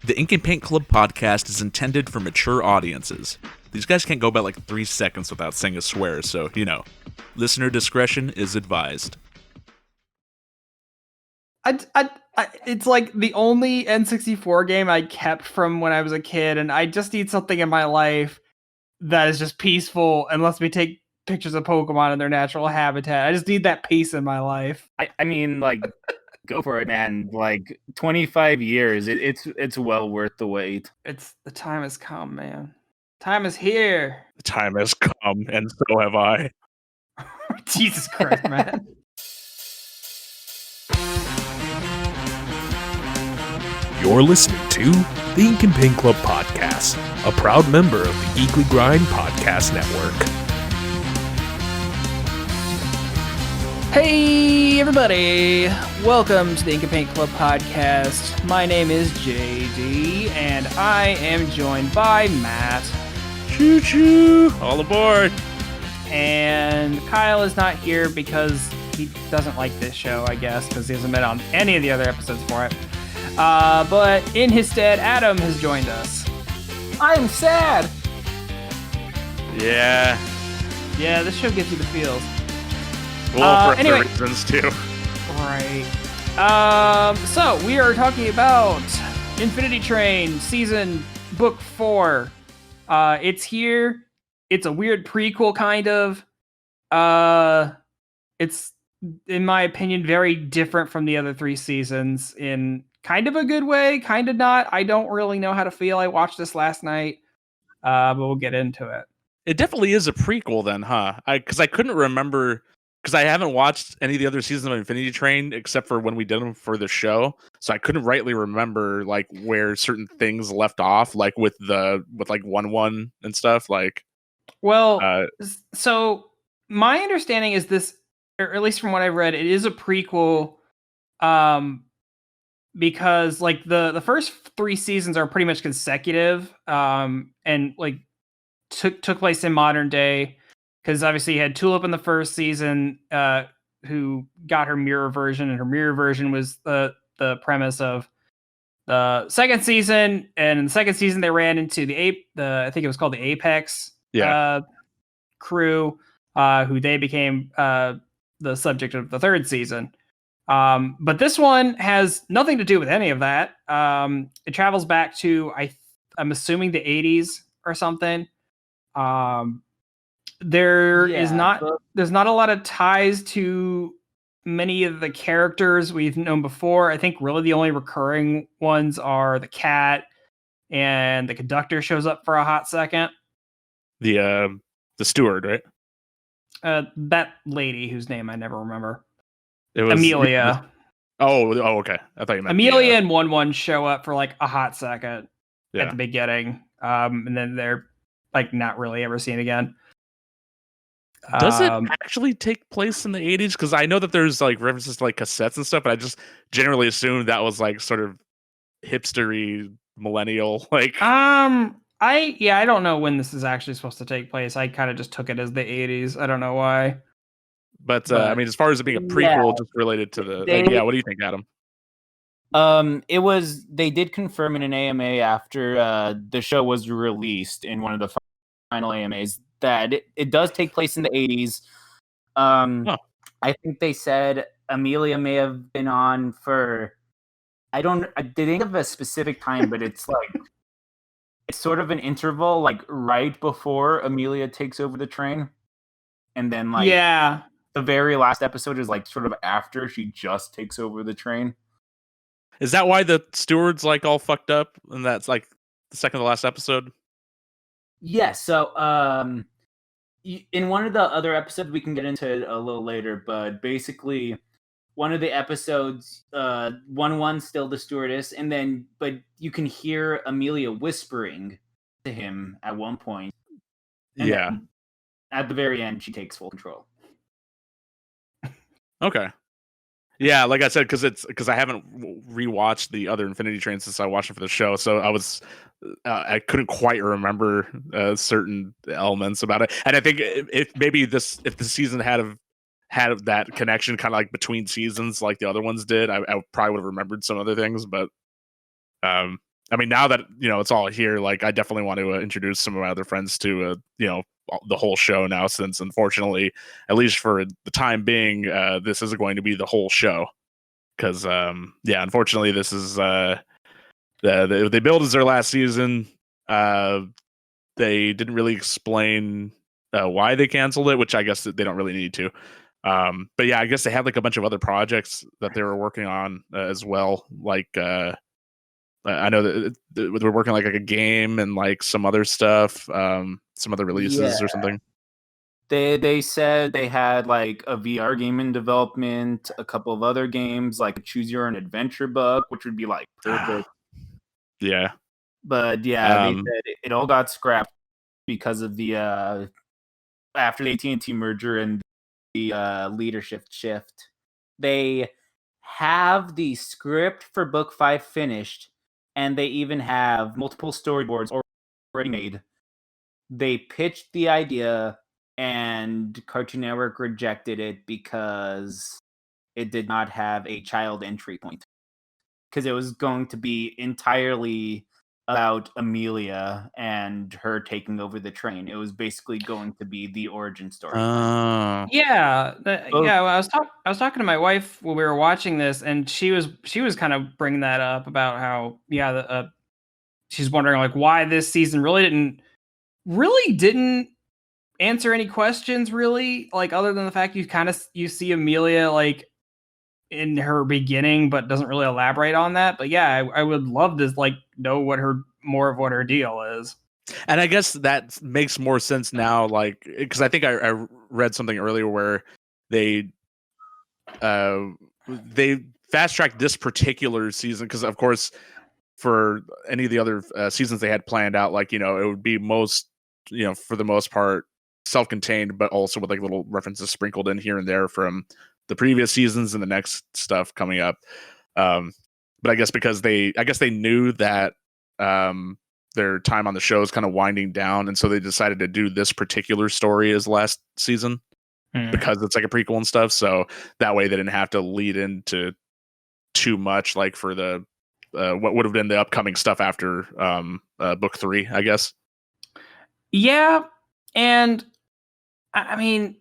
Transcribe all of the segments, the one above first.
The Ink and Paint Club podcast is intended for mature audiences. These guys can't go about like 3 seconds without saying a swear, so, listener discretion is advised. It's like the only N64 game I kept from when I was a kid, and I just need something in my life that is just peaceful and lets me take pictures of Pokemon in their natural habitat. I just need that peace in my life. I mean, go for it, man. 25 years, it's well worth the wait. The time has come, man. Time is here. The time has come, and so have I. Jesus Christ, man. You're listening to the Ink and Paint Club podcast, a proud member of the Geekly Grind Podcast Network. Hey, everybody. Welcome to the Ink and Paint Club podcast. My name is JD, and I am joined by Matt. Choo-choo! All aboard! And Kyle is not here because he doesn't like this show, I guess, because he hasn't been on any of the other episodes for it. But in his stead, Adam has joined us. I am sad. Yeah. Yeah, this show gives you the feels. Well, for anyway. other reasons, too. Right. So, we are talking about Infinity Train, Book 4. It's here. It's a weird prequel, kind of. It's, in my opinion, very different from the other 3 seasons in kind of a good way, kind of not. I don't really know how to feel. I watched this last night, but we'll get into it. It definitely is a prequel then, huh? Because I couldn't remember, because I haven't watched any of the other seasons of Infinity Train except for when we did them for the show, so I couldn't rightly remember where certain things left off, with 1-1 and stuff. So my understanding is this, or at least from what I've read, it is a prequel. Because the first 3 seasons are pretty much consecutive, and took place in modern day. Because obviously you had Tulip in the first season, who got her mirror version, and her mirror version was the premise of the second season. And in the second season, they ran into I think it was called the Apex crew, who they became the subject of the third season. But this one has nothing to do with any of that. It travels back to I'm assuming the 80s or something. There's not a lot of ties to many of the characters we've known before. I think really the only recurring ones are the cat, and the conductor shows up for a hot second. The steward, right? That lady whose name I never remember. It was Amelia. Oh, okay. I thought you meant Amelia and 1-1 show up for a hot second at the beginning, and then they're not really ever seen again. Does it actually take place in the 80s? Because I know that there's references to cassettes and stuff, but I just generally assumed that was sort of hipstery millennial. I don't know when this is actually supposed to take place. I kind of just took it as the 80s. I don't know why. But I mean, as far as it being a prequel, just related to the what do you think, Adam? They did confirm in an AMA after the show was released in one of the final AMAs that it does take place in the 80s. I think they said Amelia may have been on for, I didn't have a specific time, but it's it's sort of an interval, right before Amelia takes over the train. And then the very last episode is sort of after she just takes over the train. Is that why the steward's all fucked up? And that's the second to last episode? Yeah, so in one of the other episodes, we can get into it a little later, but basically one of the episodes, 1-1 still the stewardess, but you can hear Amelia whispering to him at one point. And then at the very end, she takes full control. Okay. Yeah, like I said, because I haven't rewatched the other Infinity Train since I watched it for the show, so I couldn't quite remember certain elements about it. And I think if the season had that connection kind of between seasons like the other ones did, I probably would have remembered some other things. But I mean, now that it's all here, like I definitely want to introduce some of my other friends to the whole show now, since unfortunately, at least for the time being, this is going to be the whole show. Because unfortunately, this is they billed as their last season. They didn't really explain why they canceled it, which I guess they don't really need to. But yeah, I guess they had like a bunch of other projects that they were working on as well. Like I know that they're working like a game and like some other stuff, some other releases or something. They said they had like a VR game in development, a couple of other games like a Choose Your Own Adventure book, which would be like perfect. Yeah. But yeah, they said it all got scrapped because of the after the AT&T merger and the leadership shift. They have the script for book 5 finished, and they even have multiple storyboards already made. They pitched the idea, and Cartoon Network rejected it because it did not have a child entry point. Because it was going to be entirely about Amelia and her taking over the train. It was basically going to be the origin story. Yeah, I was talking to my wife when we were watching this, and she was kind of bringing that up about how she's wondering like why this season really didn't answer any questions, really, like other than the fact you see Amelia like in her beginning, but doesn't really elaborate on that. But yeah, I would love to like know more of what her deal is. And I guess that makes more sense now, like because I think I read something earlier where they fast tracked this particular season because, of course, for any of the other seasons they had planned out, like it would be for the most part self-contained, but also with like little references sprinkled in here and there from the previous seasons and the next stuff coming up. But I guess because they knew that their time on the show is kind of winding down, and so they decided to do this particular story as last season because it's like a prequel and stuff. So that way they didn't have to lead into too much, like for the what would have been the upcoming stuff after book 3, I guess. Yeah, and I mean,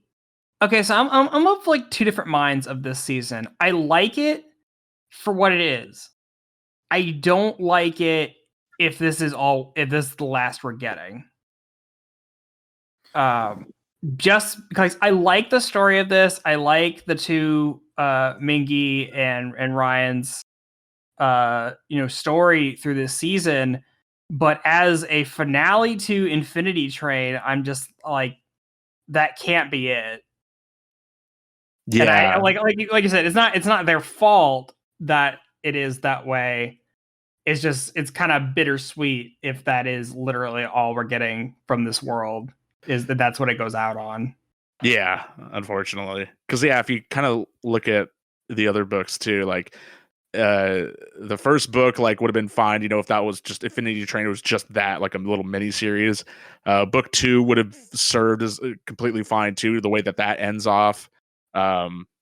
okay, so I'm of like two different minds of this season. I like it for what it is. I don't like it if this is the last we're getting. Just because I like the story of this, I like the two Mingy and Ryan's story through this season, but as a finale to Infinity Train, I'm just like that can't be it. Yeah, and I like you said, it's not their fault that it is that way. It's kind of bittersweet if that is literally all we're getting from this world, is that's what it goes out on. Yeah, unfortunately, because if you kind of look at the other books too, like the first book like would have been fine, if that was just Infinity Train, it was just that, like a little mini series. Book 2 would have served as completely fine too, the way that ends off.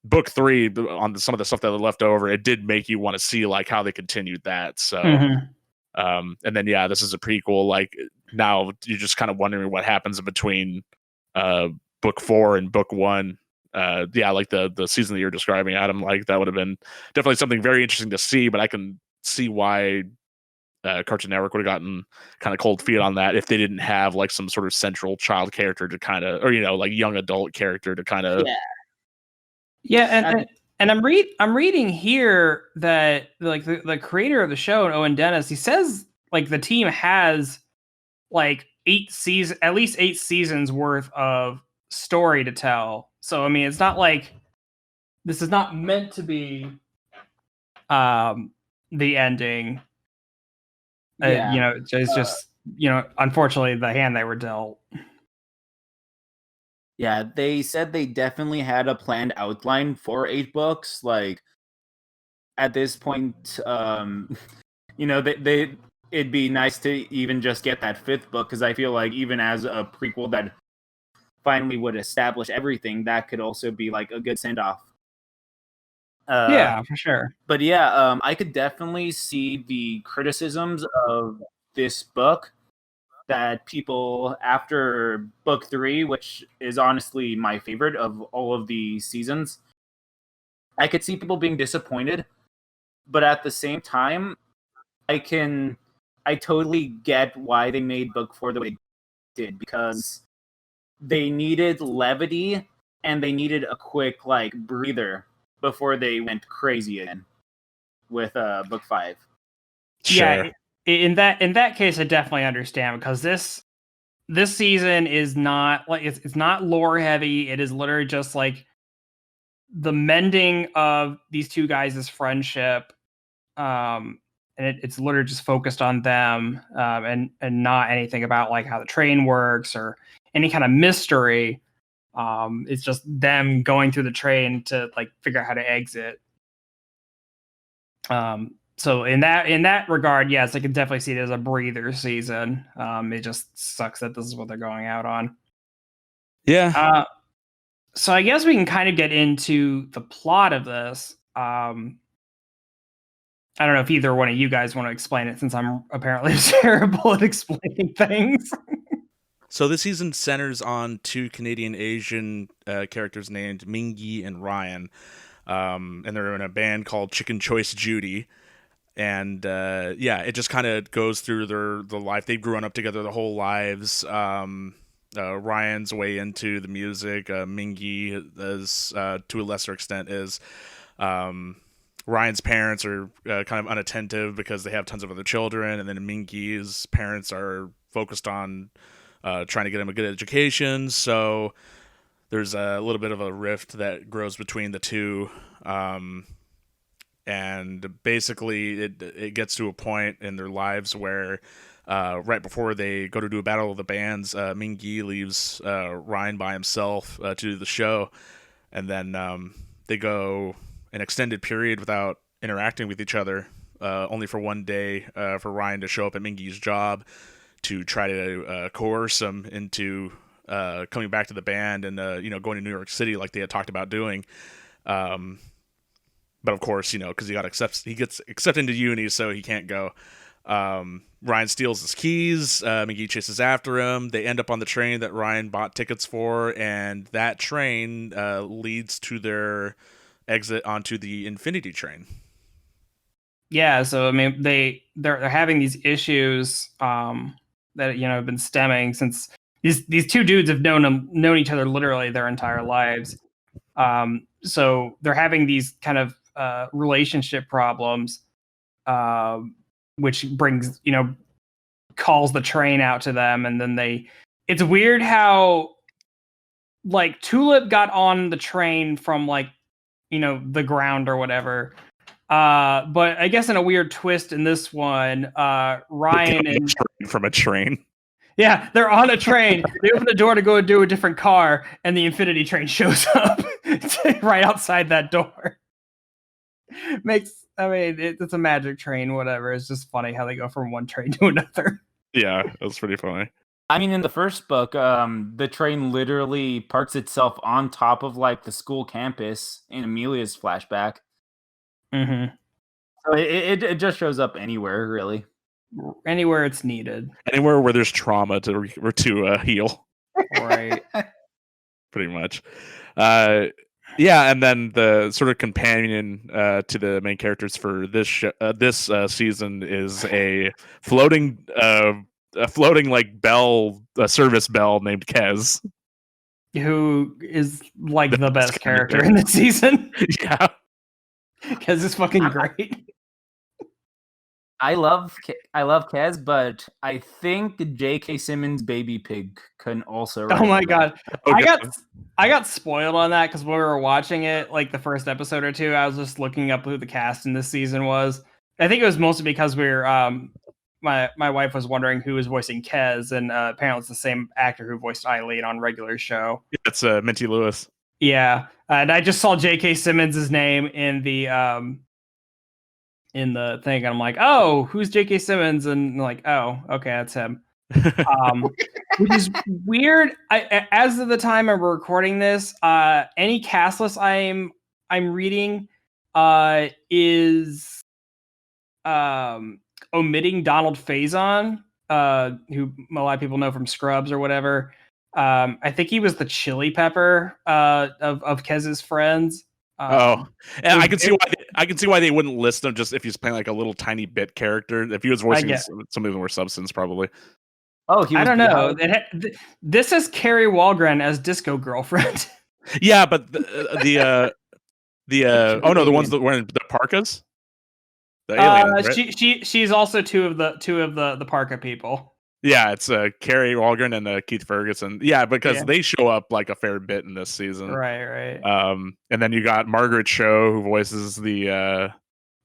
Book 3, on some of the stuff that was left over, it did make you want to see like how they continued that. So and then this is a prequel, like now you're just kind of wondering what happens in between book 4 and book 1. Like the season that you're describing, Adam, like that would have been definitely something very interesting to see, but I can see why Cartoon Network would have gotten kind of cold feet on that if they didn't have like some sort of central child character to kind of, or like young adult character to kind of and I'm reading here that like the creator of the show, Owen Dennis, he says like the team has like at least 8 seasons worth of story to tell. So I mean, it's not like this is not meant to be the ending. It's just unfortunately the hand they were dealt. Yeah, they said they definitely had a planned outline for 8 books. Like at this point, they it'd be nice to even just get that 5th book, because I feel like even as a prequel that finally would establish everything, that could also be like a good send off. Yeah, for sure. But yeah, I could definitely see the criticisms of this book that people after book 3, which is honestly my favorite of all of the seasons, I could see people being disappointed. But at the same time, I totally get why they made book 4 the way they did, because they needed levity and they needed a quick like breather before they went crazy again with book 5. Sure. Yeah, in that case, I definitely understand, because this season is not like it's not lore heavy. It is literally just like the mending of these two guys' friendship, and it's literally just focused on them, and not anything about like how the train works or any kind of mystery. It's just them going through the train to like figure out how to exit. So in that regard, yes, I can definitely see it as a breather season. It just sucks that this is what they're going out on. Yeah. So I guess we can kind of get into the plot of this. I don't know if either one of you guys want to explain it, since I'm apparently terrible at explaining things. So this season centers on two Canadian Asian characters named Mingy and Ryan. And they're in a band called Chicken Choice Judy. And it just kind of goes through their life. They've grown up together their whole lives. Ryan's way into the music. Mingy is, to a lesser extent, is. Ryan's parents are kind of unattentive because they have tons of other children, and then Mingy's parents are focused on trying to get him a good education. So there's a little bit of a rift that grows between the two. And basically it gets to a point in their lives where right before they go to do a battle of the bands, Mingy leaves Ryan by himself to do the show, and then they go an extended period without interacting with each other, only for one day for Ryan to show up at Mingy's job to try to coerce him into coming back to the band and going to New York City like they had talked about doing. But of course, because he gets accepted into uni, so he can't go. Ryan steals his keys. Mingy chases after him. They end up on the train that Ryan bought tickets for, and that train leads to their exit onto the Infinity train. Yeah, so I mean, they're having these issues that have been stemming since these two dudes have known each other literally their entire lives. So they're having these kind of relationship problems, which brings calls the train out to them, and then it's weird how like Tulip got on the train from like the ground or whatever, but I guess in a weird twist in this one, Ryan and from a train. Yeah, they're on a train. They open the door to go do a different car, and the Infinity train shows up right outside that door. It's a magic train, whatever. It's just funny how they go from one train to another. Yeah, that's pretty funny. I mean, in the first book, the train literally parks itself on top of like the school campus in Amelia's flashback. Mm-hmm. So it just shows up anywhere, really. Anywhere it's needed. Anywhere where there's trauma to heal. Right. Pretty much. And then the sort of companion to the main characters for this season is a floating like bell, service bell named Kez, who is like the best character in the season. Yeah, Kez is fucking great. I love Kez, but I think J.K. Simmons' Baby Pig can also. Oh my god, I got spoiled on that because when we were watching it, like the first episode or two, I was just looking up who the cast in this season was. I think it was mostly because we were my wife was wondering who was voicing Kez, and apparently it's the same actor who voiced Eileen on regular show. It's Minty Lewis. Yeah, and I just saw J.K. Simmons' name in the thing, and I'm like, oh, who's J.K. Simmons? And I'm like, oh, okay, that's him. Which is weird. As of the time I'm recording this, any cast list I'm reading is omitting Donald Faison, who a lot of people know from Scrubs or whatever. I think he was the chili pepper of Kez's friends. And I can see why they wouldn't list him just if he's playing like a little tiny bit character. If he was voicing somebody with more substance, probably. Oh, I don't know. This is Carrie Walgren as Disco Girlfriend. Yeah, but the ones that wearing the parkas. The aliens, right? She's also two of the parka people. Yeah, it's Carrie Walgren and Keith Ferguson. Yeah, because they show up like a fair bit in this season. Right. And then you got Margaret Cho, who voices the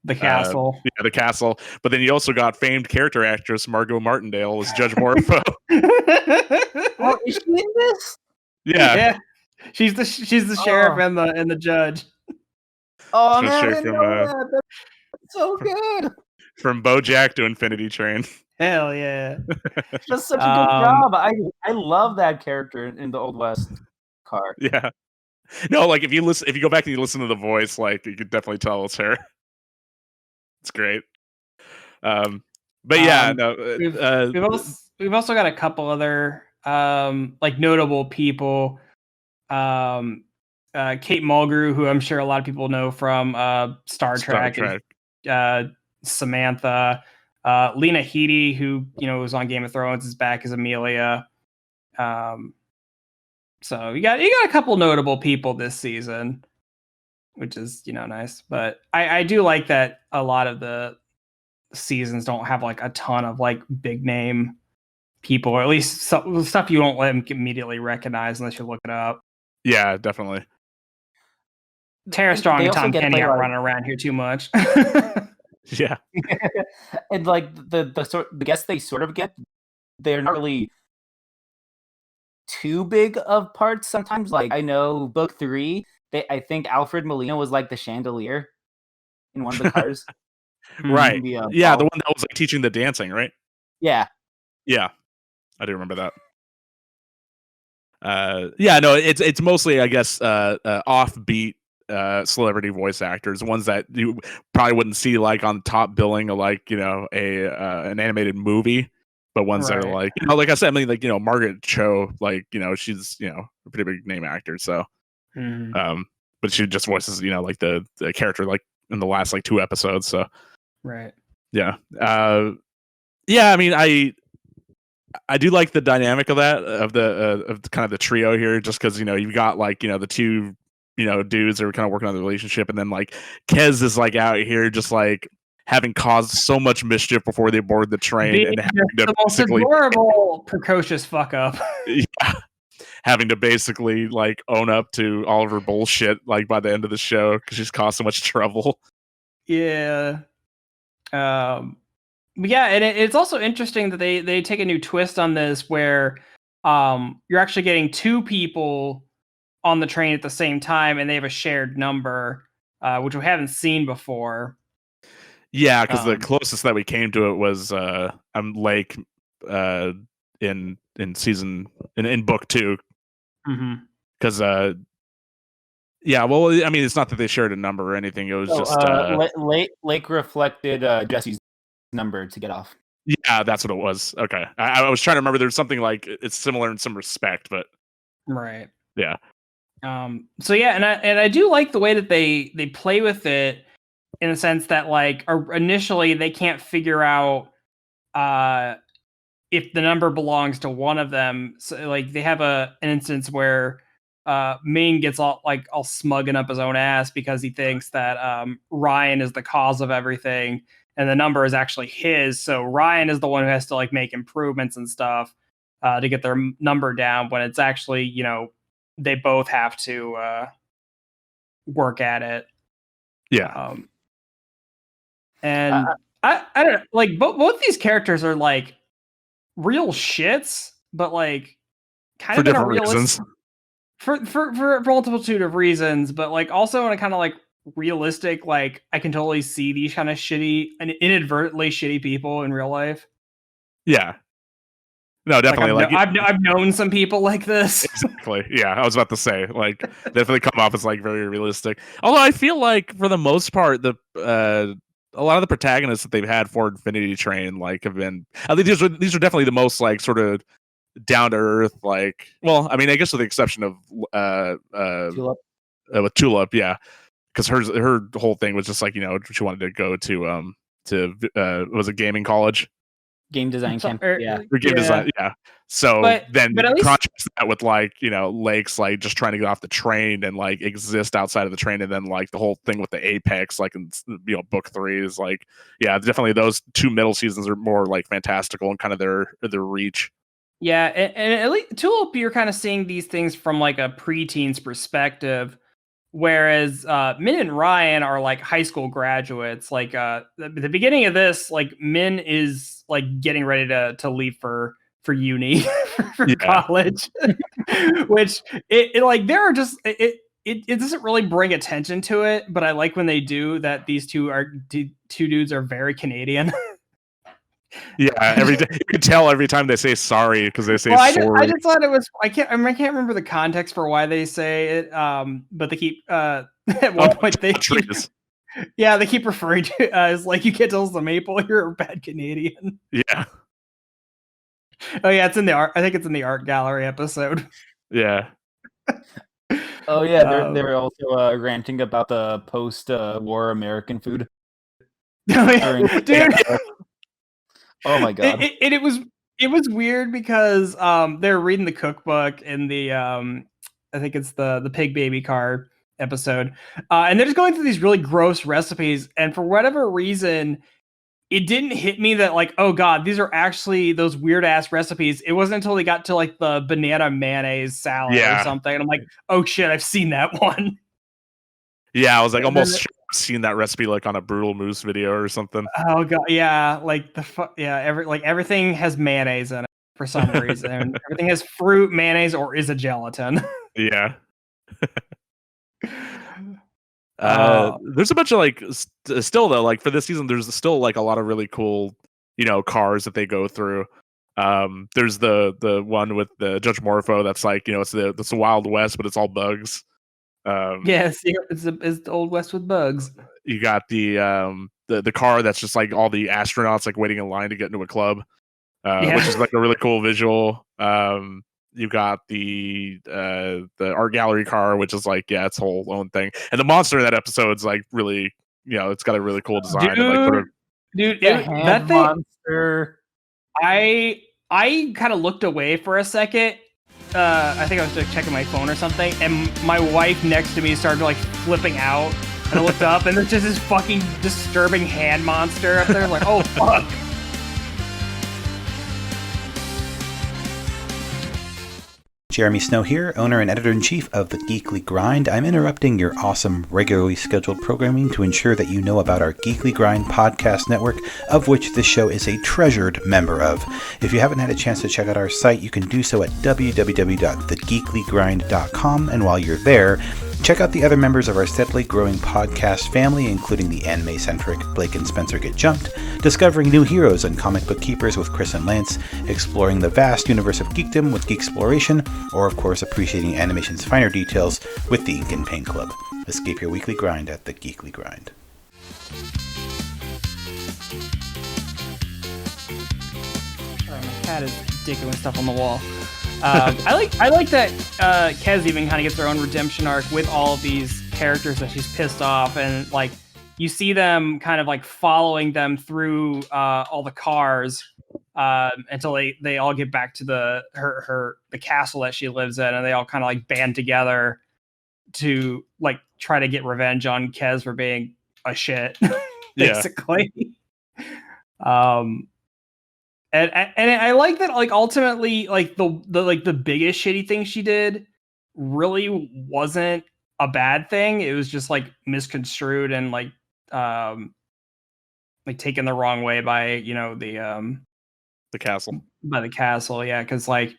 castle. The castle. But then you also got famed character actress Margot Martindale as Judge Morpho. Oh, is she in this? Yeah. She's the sheriff and the judge. Oh man, I didn't know that. That's so good. From BoJack to Infinity Train. Hell yeah! Just such a good job. I love that character in the Old West car. Yeah. No, like if you go back and you listen to the voice, like you could definitely tell it's her. It's great. But yeah, we've also got a couple other like notable people. Kate Mulgrew, who I'm sure a lot of people know from Star Trek. Samantha. Lena Headey, who was on Game of Thrones, is back as Amelia. So you got a couple notable people this season, which is nice. But I do like that a lot of the seasons don't have like a ton of like big name people, or at least stuff you won't let them immediately recognize unless you look it up. Yeah, definitely. Tara Strong and Tom Kenny aren't running around here too much. Yeah. And like the guests they sort of get, they're not really too big of parts sometimes. Like I know book 3, I think Alfred Molina was like the chandelier in one of the cars. Right. The one that was like teaching the dancing, right? Yeah. Yeah. I do remember that. It's mostly, I guess, offbeat celebrity voice actors, ones that you probably wouldn't see like on top billing of like an animated movie, but ones that are like like I said, I mean like Margaret Cho, like she's a pretty big name actor, so but she just voices like the character like in the last like 2 episodes, so I mean I do like the dynamic of that of kind of the trio here, just because you've got like the 2 dudes that are kind of working on the relationship, and then like Kez is like out here just like having caused so much mischief before they board the train and having to the most adorable precocious fuck up. Having to basically like own up to all of her bullshit like by the end of the show because she's caused so much trouble. Yeah. And it's also interesting that they take a new twist on this where you're actually getting 2 people on the train at the same time, and they have a shared number, which we haven't seen before. Yeah, because the closest that we came to it was Lake in season in book 2. Because well, I mean, it's not that they shared a number or anything. It was just Lake reflected Jesse's number to get off. Yeah, that's what it was. Okay, I was trying to remember. There's something like it's similar in some respect, but right. Yeah. So yeah, and I do like the way that they play with it in the sense that like initially they can't figure out if the number belongs to one of them. So like they have an instance where Ming gets all smugging up his own ass because he thinks that Ryan is the cause of everything, and the number is actually his. So Ryan is the one who has to like make improvements and stuff to get their number down, when it's actually they both have to work at it. Yeah. And I don't know, like both these characters are like real shits, but like kind of in a realistic for a multitude of reasons, but like also in a kind of like realistic, like I can totally see these kind of shitty and inadvertently shitty people in real life. Yeah. No, definitely. I've known some people like this. Exactly. Yeah, I was about to say, like, definitely come off as like very realistic. Although I feel like for the most part, a lot of the protagonists that they've had for Infinity Train like have been. I think these are definitely the most like sort of down to earth. Like, well, I mean, I guess with the exception of Tulip. with Tulip, yeah, because her whole thing was just like she wanted to go to was it gaming college. Game design camp. Yeah. Or game design, yeah. So but then at least contrast that with like, Lake's like just trying to get off the train and like exist outside of the train, and then like the whole thing with the Apex, like in book 3 is like, yeah, definitely those two middle seasons are more like fantastical and kind of their reach. Yeah, and at least Tulip, you're kind of seeing these things from like a preteen's perspective. Whereas Min and Ryan are like high school graduates. Like the beginning of this, like Min is like getting ready to leave for uni for college, which it like there are just it doesn't really bring attention to it, but I like when they do that. These two dudes are very Canadian. Yeah, every day you can tell every time they say sorry because they say sorry. I just thought it was. I can't remember the context for why they say it. But they keep at one point they keep, they keep referring to it as like, you can't tell us the maple. You're a bad Canadian. Yeah. Oh yeah, it's in the art. I think it's in the art gallery episode. Yeah. Oh yeah, they're also ranting about the post-war American food. Dude. Oh my god! It was weird because they're reading the cookbook in the I think it's the pig baby car episode, and they're just going through these really gross recipes, and for whatever reason, it didn't hit me that like, oh god, these are actually those weird ass recipes. It wasn't until they got to like the banana mayonnaise salad or something, and I'm like, oh shit, I've seen that one. Yeah, I was like almost sure I've seen that recipe like on a Brutal Moose video or something. Oh god, yeah, like everything has mayonnaise in it for some reason. Everything has fruit, mayonnaise, or is a gelatin. Yeah. There's a bunch of like still though, like for this season, there's still like a lot of really cool, cars that they go through. There's the one with the Judge Morpho that's like, it's the Wild West, but it's all bugs. Yes, it's the Old West with bugs. You got the car that's just like all the astronauts like waiting in line to get into a club, which is like a really cool visual. You've got the art gallery car, which is like, its whole own thing, and the monster in that episode's like really, it's got a really cool design. That thing. Monster. I kind of looked away for a second. I think I was just checking my phone or something, and my wife next to me started like flipping out. And I looked up, and there's just this fucking disturbing hand monster up there. I'm like, oh fuck. Jeremy Snow here, owner and editor-in-chief of The Geekly Grind. I'm interrupting your awesome, regularly scheduled programming to ensure that you know about our Geekly Grind podcast network, of which this show is a treasured member of. If you haven't had a chance to check out our site, you can do so at www.thegeeklygrind.com, and while you're there, check out the other members of our steadily growing podcast family, including the anime-centric Blake and Spencer Get Jumped, discovering new heroes and comic book keepers with Chris and Lance, exploring the vast universe of geekdom with Geeksploration, or of course appreciating animation's finer details with the Ink and Paint Club. Escape your weekly grind at The Geekly Grind. Sorry, my cat is digging stuff on the wall. I like that Kez even kind of gets their own redemption arc with all of these characters that she's pissed off, and like you see them kind of like following them through all the cars until they all get back to the castle that she lives in, and they all kind of like band together to like try to get revenge on Kez for being a shit, basically. And I like that, like, ultimately, like the biggest shitty thing she did really wasn't a bad thing. It was just like misconstrued and like taken the wrong way by the castle. By the castle, yeah, because like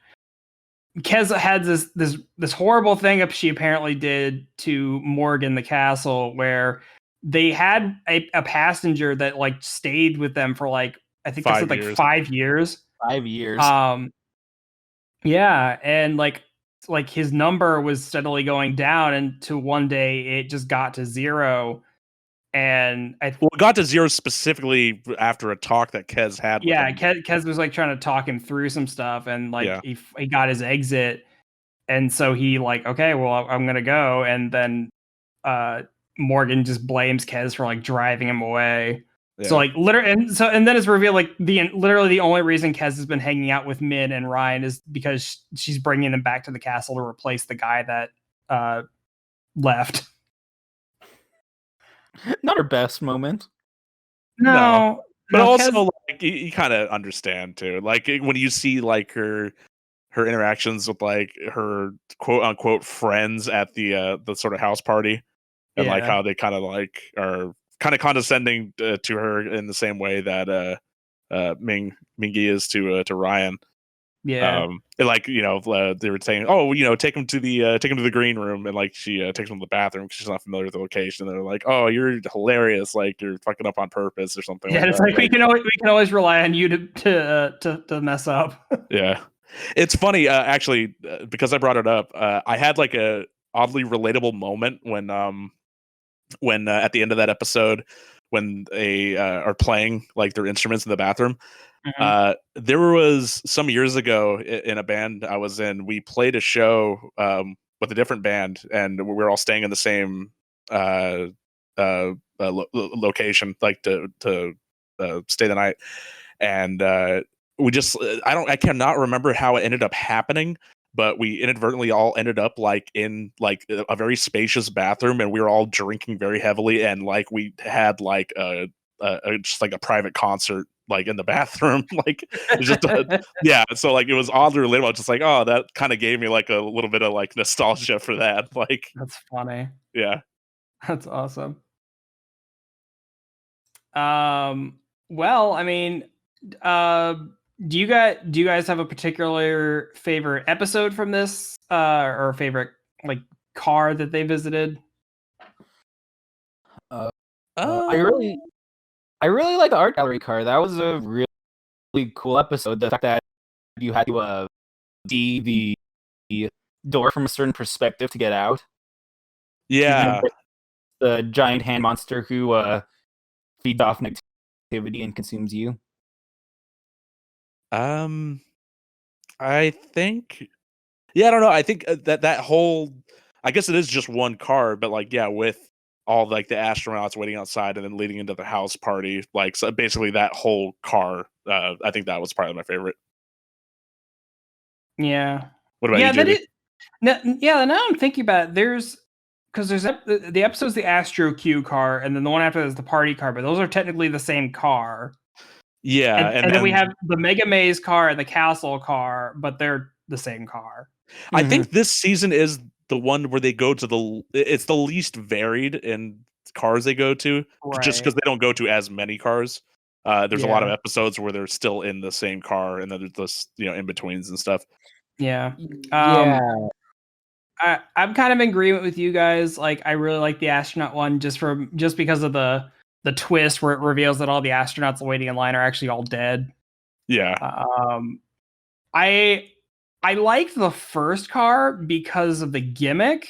Kez had this horrible thing that she apparently did to Morgan the castle, where they had a passenger that like stayed with them for like, I think they said like 5 years. 5 years. Yeah, and like his number was steadily going down, and to one day it just got to 0. And it got to 0 specifically after a talk that Kez had with him. Kez was like trying to talk him through some stuff, and like he got his exit, and so he like, okay, well, I'm gonna go, and then Morgan just blames Kez for like driving him away. Yeah. So like literally, and then it's revealed like literally the only reason Kez has been hanging out with Min and Ryan is because she's bringing them back to the castle to replace the guy that left. Not her best moment. No. But also, like, you kind of understand too. Like when you see like her interactions with like her quote unquote friends at the sort of house party, and like how they kind of like are kind of condescending to her in the same way that Mingy is to Ryan. Yeah. And like, you know, they were saying, oh, you know, take him to the green room, and like she takes him to the bathroom because she's not familiar with the location. And they're like, oh, you're hilarious, like you're fucking up on purpose or something. Yeah, it's like we can always rely on you to mess up. Yeah, it's funny actually because I brought it up. I had like a oddly relatable moment when at the end of that episode when they are playing like their instruments in the bathroom. There was some years ago in a band I was in, we played a show with a different band, and we were all staying in the same location, like to stay the night. And we just, I cannot remember how it ended up happening, but we inadvertently all ended up like in like a very spacious bathroom, and we were all drinking very heavily, and like we had like just like a private concert like in the bathroom. Like it's just yeah, so like it was oddly relatable. Just like, oh, that kind of gave me like a little bit of like nostalgia for that. Like that's funny. Yeah, that's awesome. Well, I mean, do you guys have a particular favorite episode from this or favorite like car that they visited? I really like the art gallery car. That was a really cool episode. The fact that you had to see the door from a certain perspective to get out. Yeah. The giant hand monster who feeds off negativity and consumes you. I think, yeah, I don't know. I think that whole, I guess it is just one car, but like, yeah, with all like the astronauts waiting outside and then leading into the house party, like, so basically that whole car, I think that was probably my favorite. Yeah. What about you, Jimmy? Now I'm thinking about it, there's the episode's the Astro Q car, and then the one after that is the party car, but those are technically the same car. Yeah, and then we have the Mega Maze car and the Castle car, but they're the same car. I think this season is the one where they go to it's the least varied in cars they go to, just because they don't go to as many cars. There's a lot of episodes where they're still in the same car, and then there's this, you know, in betweens and stuff. Yeah. I'm kind of in agreement with you guys. Like, I really like the astronaut one just because of the twist where it reveals that all the astronauts waiting in line are actually all dead. Yeah. I liked the first car because of the gimmick.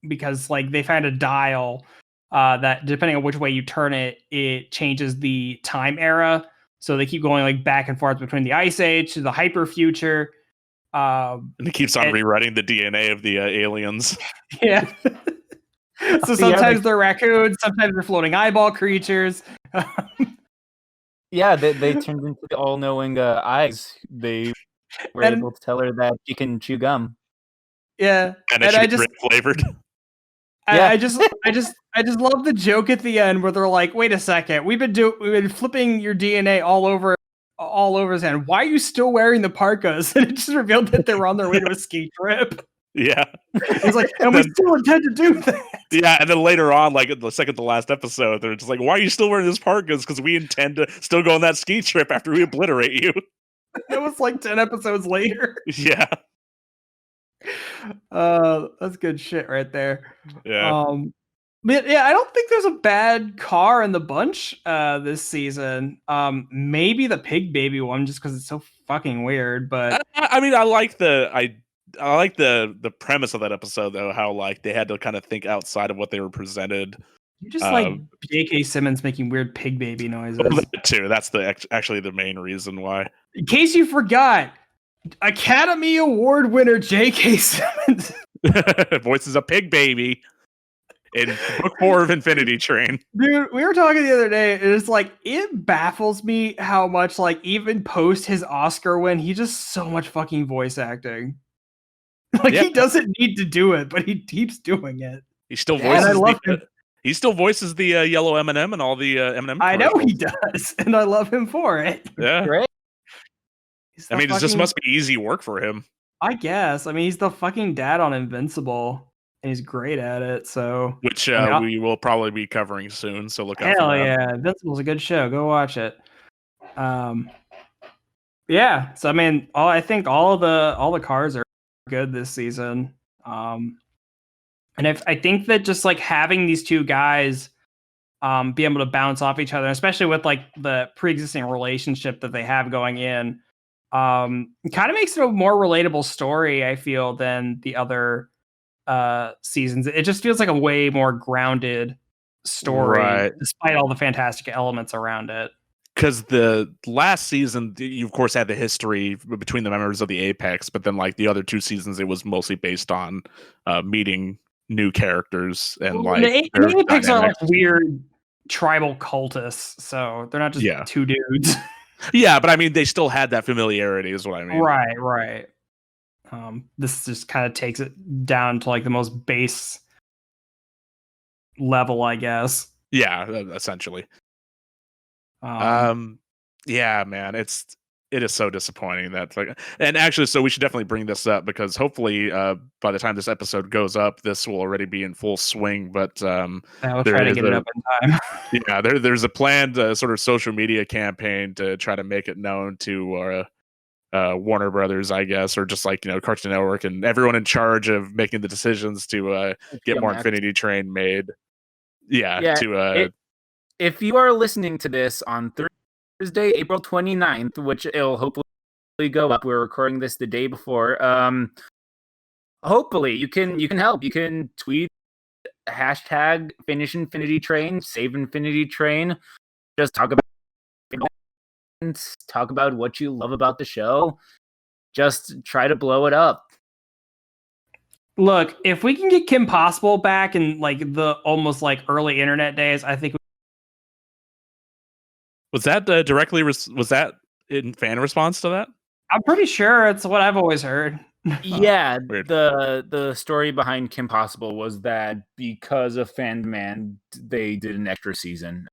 Because like they found a dial that depending on which way you turn it, it changes the time era. So they keep going like back and forth between the Ice Age to the Hyper Future. And it keeps on rewriting the DNA of the aliens. Yeah. So sometimes they're raccoons, sometimes they're floating eyeball creatures. Yeah, they turned into the all-knowing eyes. They were able to tell her that she can chew gum. Yeah, and I just flavored. I just love the joke at the end where they're like, "Wait a second, we've been flipping your DNA all over his hand. Why are you still wearing the parkas?" And it just revealed that they were on their way to a ski trip. Yeah. He's like, and we still intend to do that. Yeah, and then later on, like in the second to last episode, they're just like, why are you still wearing this parkas? Because we intend to still go on that ski trip after we obliterate you. It was like 10 episodes later. Yeah. That's good shit right there. Yeah. But yeah, I don't think there's a bad car in the bunch this season. Maybe the pig baby one, just because it's so fucking weird. But I mean, I like the premise of that episode though. How like they had to kind of think outside of what they were presented. you just like J.K. Simmons making weird pig baby noises. Well, that too. That's actually the main reason why. In case you forgot, Academy Award winner J.K. Simmons voices a pig baby in book 4 of Infinity Train. Dude, we were talking the other day, and it's like, it baffles me how much, like, even post his Oscar win, he just so much fucking voice acting. Like, he doesn't need to do it, but he keeps doing it. He still voices he still voices the yellow M&M and all the M&M. I know he does, and I love him for it. Yeah. Great. I mean, it just must be easy work for him. I guess. I mean, he's the fucking dad on Invincible, and he's great at it, so... Which we will probably be covering soon, so look out for that. Hell yeah, Invincible's a good show. Go watch it. Yeah, so I mean, I think all the cars are good this season. And I think that just like having these two guys be able to bounce off each other, especially with like the pre-existing relationship that they have going in, kind of makes it a more relatable story, I feel, than the other seasons. It just feels like a way more grounded story, despite all the fantastic elements around it. Because the last season, you of course had the history between the members of the Apex, but then like the other 2 seasons, it was mostly based on meeting new characters and like the Apex are like weird tribal cultists, so they're not just 2 dudes. Yeah, but I mean, they still had that familiarity, is what I mean. Right. This just kind of takes it down to like the most base level, I guess. Yeah, essentially. Yeah, man, it is so disappointing that like, and actually, so we should definitely bring this up because hopefully, by the time this episode goes up, this will already be in full swing. But we'll try to get it up in time. Yeah, there's a planned sort of social media campaign to try to make it known to Warner Brothers, I guess, or just like Cartoon Network and everyone in charge of making the decisions to get more Infinity Train made. If you are listening to this on Thursday, April 29th, which it'll hopefully go up, we're recording this the day before. Hopefully you can help. You can tweet hashtag finish Infinity Train, save Infinity Train. Just talk about what you love about the show. Just try to blow it up. Look, if we can get Kim Possible back in like the almost like early internet days, I think. Was that directly? Was that in fan response to that? I'm pretty sure it's what I've always heard. Yeah, the story behind Kim Possible was that because of fan demand, they did an extra season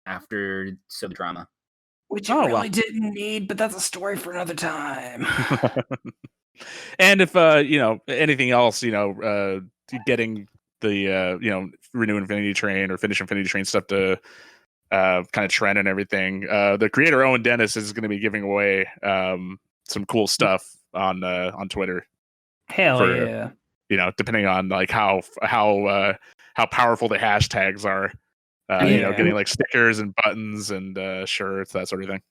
after the drama, which I really didn't need. But that's a story for another time. And if anything else, getting the renew Infinity Train or finish Infinity Train stuff to kind of trend and everything. The creator Owen Dennis is going to be giving away some cool stuff on Twitter. Hell yeah! Depending on like how powerful the hashtags are. Getting like stickers and buttons and shirts, that sort of thing.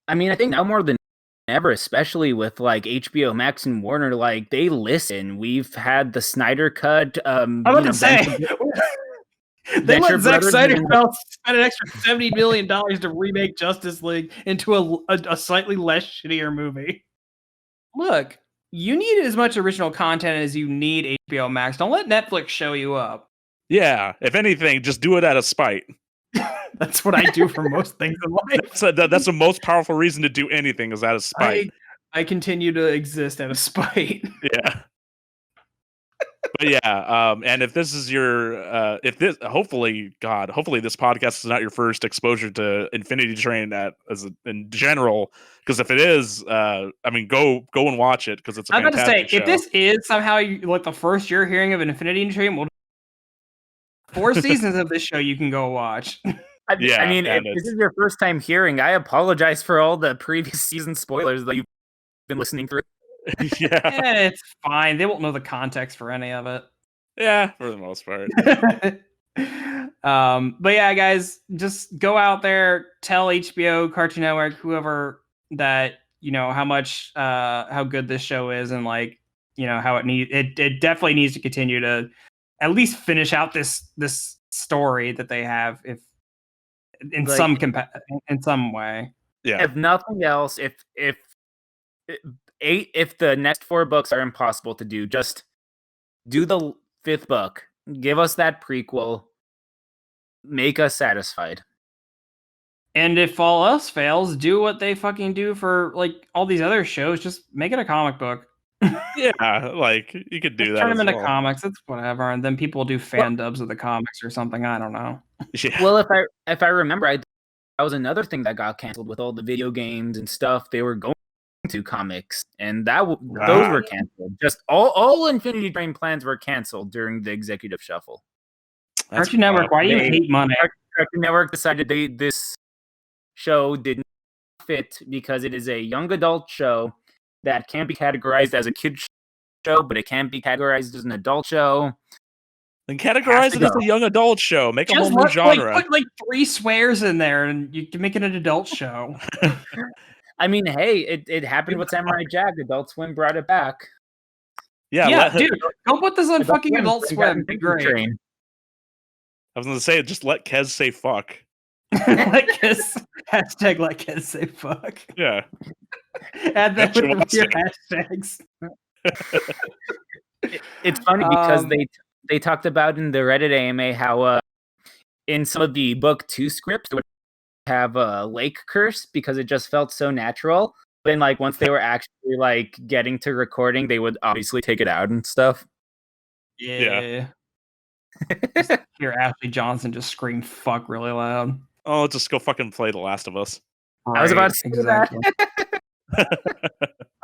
I mean, I think now more than ever, especially with like HBO Max and Warner, like they listen. We've had the Snyder Cut. I'm about to say. They let Zack Snyder spend an extra $70 million to remake Justice League into a slightly less shittier movie. Look, you need as much original content as you need HBO Max. Don't let Netflix show you up. Yeah, if anything, just do it out of spite. That's what I do for most things in life. That's the most powerful reason to do anything is out of spite. I continue to exist out of spite. Yeah. But yeah, and if this is your, hopefully this podcast is not your first exposure to Infinity Train in general, because if it is, I mean, go and watch it because it's a fantastic show. I was about to say, if this is somehow like the first you're hearing of an Infinity Train, 4 seasons of this show you can go watch. I mean, if this is your first time hearing, I apologize for all the previous season spoilers that you've been listening through. Yeah, it's fine. They won't know the context for any of it. Yeah, for the most part. But yeah, guys, just go out there, tell HBO, Cartoon Network, whoever that how good this show is, and like how it definitely needs to continue to at least finish out this story that they have, if in Like, in some way. Yeah. If nothing else, if the next 4 books are impossible to do, just do the 5th book. Give us that prequel. Make us satisfied. And if all else fails, do what they fucking do for like all these other shows. Just make it a comic book. Yeah, like you could do Just that. turn as them into well. comics. It's whatever, and then people do fan dubs of the comics or something. I don't know. Yeah. Well, if I remember, that was another thing that got canceled with all the video games and stuff. They were going to comics, and those were canceled. Just all Infinity Train plans were canceled during the executive shuffle. Cartoon Network, why do you hate money? Cartoon Network decided this show didn't fit because it is a young adult show that can't be categorized as a kid show, but it can't be categorized as an adult show. Then categorize it as a young adult show. Make a whole new genre. Put like 3 swears in there, and you can make it an adult show. I mean, hey, it happened with Samurai Jack. Adult Swim brought it back. Yeah, dude, go put this on fucking Adult Swim. Great. Train. I was going to say, just let Kez say fuck. Let Kez say fuck. Yeah. Add that with your hashtags. It's funny because they talked about in the Reddit AMA how in some of the book 2 scripts they would have a lake curse because it just felt so natural. But then like once they were actually like getting to recording, they would obviously take it out and stuff. Yeah. Just hear Ashley Johnson just scream fuck really loud. Oh, just go fucking play The Last of Us. Right, I was about to say exactly.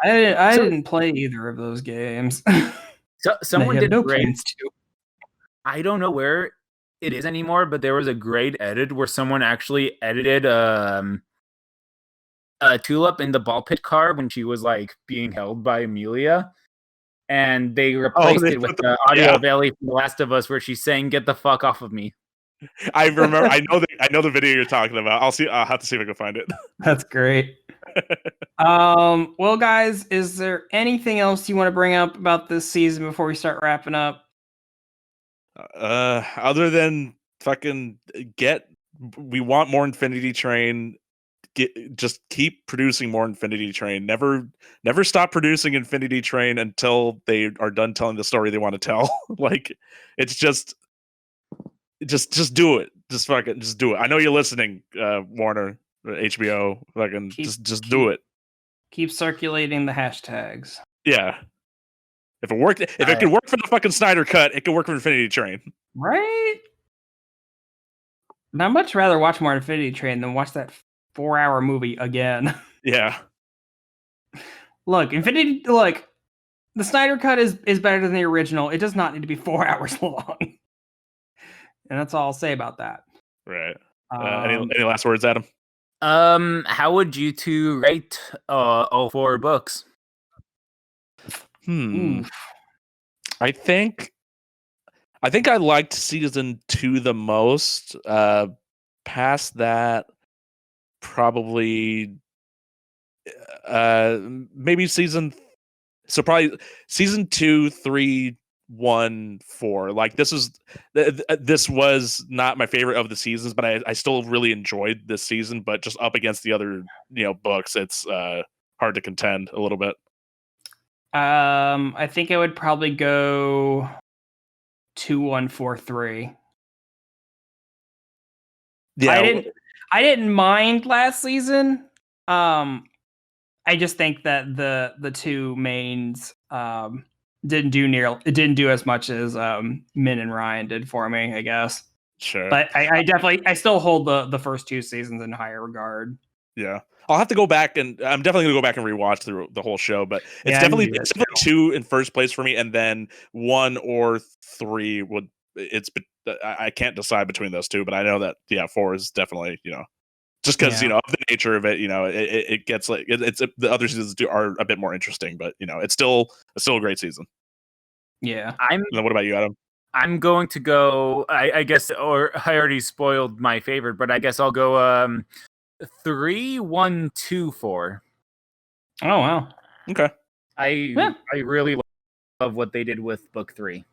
I didn't play either of those games. So someone did plans to. I don't know where it is anymore, but there was a great edit where someone actually edited Tulip in the ball pit car when she was like being held by Amelia. And they replaced it with the audio of Ellie from The Last of Us where she's saying, "Get the fuck off of me." I remember. I know the video you're talking about. I'll have to see if I can find it. That's great. Well, guys, is there anything else you want to bring up about this season before we start wrapping up? Other than fucking we want more Infinity Train. Just keep producing more Infinity Train. Never stop producing Infinity Train until they are done telling the story they want to tell. Like, it's just do it. Just do it. I know you're listening, Warner, HBO. Fucking just do it. Keep circulating the hashtags. Yeah. If it worked, if it could work for the fucking Snyder Cut, it could work for Infinity Train. Right? I'd much rather watch more Infinity Train than watch that 4-hour movie again. Yeah. Look, the Snyder Cut is better than the original. It does not need to be 4 hours long. And that's all I'll say about that. Right. Any last words, Adam? How would you two rate all 4 books? I think I liked season 2 the most. Past that, probably maybe probably season 2, 3, 1, 4. Like this was not my favorite of the seasons, but I still really enjoyed this season. But just up against the other books, it's hard to contend a little bit. I think I would probably go 2, 1, 4, 3. Yeah, I didn't mind last season. I just think that the 2 mains didn't do as much as Min and Ryan did for me, I guess. Sure. But I still hold the first 2 seasons in higher regard. Yeah. I'll have to go back, and I'm definitely going to go back and rewatch through the whole show, but it's definitely 2 in first place for me, and then 1 or 3 I can't decide between those 2, but I know that 4 is definitely, just because of the nature of it, it gets like it's the other seasons are a bit more interesting, but it's still a great season. Yeah. What about you, Adam? I'm going to go, I guess, or I already spoiled my favorite, but I guess I'll go 3, 1, 2, 4. Oh, wow. Okay. I really love what they did with book 3.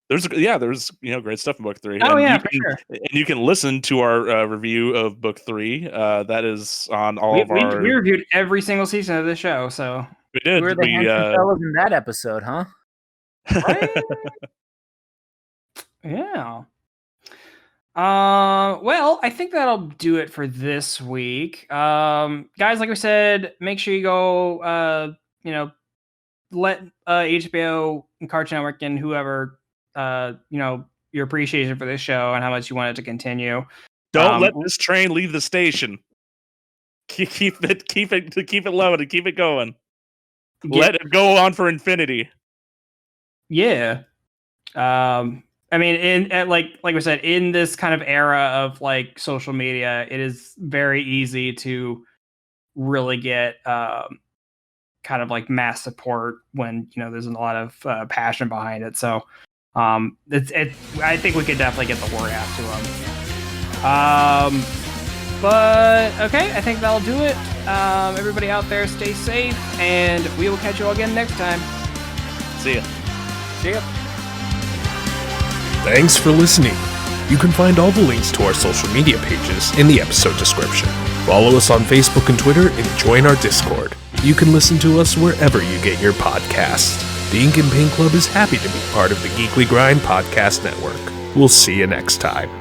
There's great stuff in book 3. Oh, and yeah, you for can, sure. And you can listen to our review of book 3. That is on all We of our. we reviewed every single season of the show, so We did. Who are the handsome fellas in that episode, huh? Yeah. Well, I think that'll do it for this week. Guys, like we said, make sure you go, let HBO and Cartoon Network and whoever, your appreciation for this show and how much you want it to continue. Don't let this train leave the station. Keep it low and keep it going. Let it go on for infinity. Yeah. I mean, like we said, in this kind of era of like social media, it is very easy to really get kind of like mass support when there's a lot of passion behind it. So I think we could definitely get the word out to them. But okay, I think that'll do it. Everybody out there, stay safe, and we will catch you all again next time. See ya. See ya. Thanks for listening. You can find all the links to our social media pages in the episode description. Follow us on Facebook and Twitter and join our Discord. You can listen to us wherever you get your podcasts. The Ink and Paint Club is happy to be part of the Geekly Grind Podcast Network. We'll see you next time.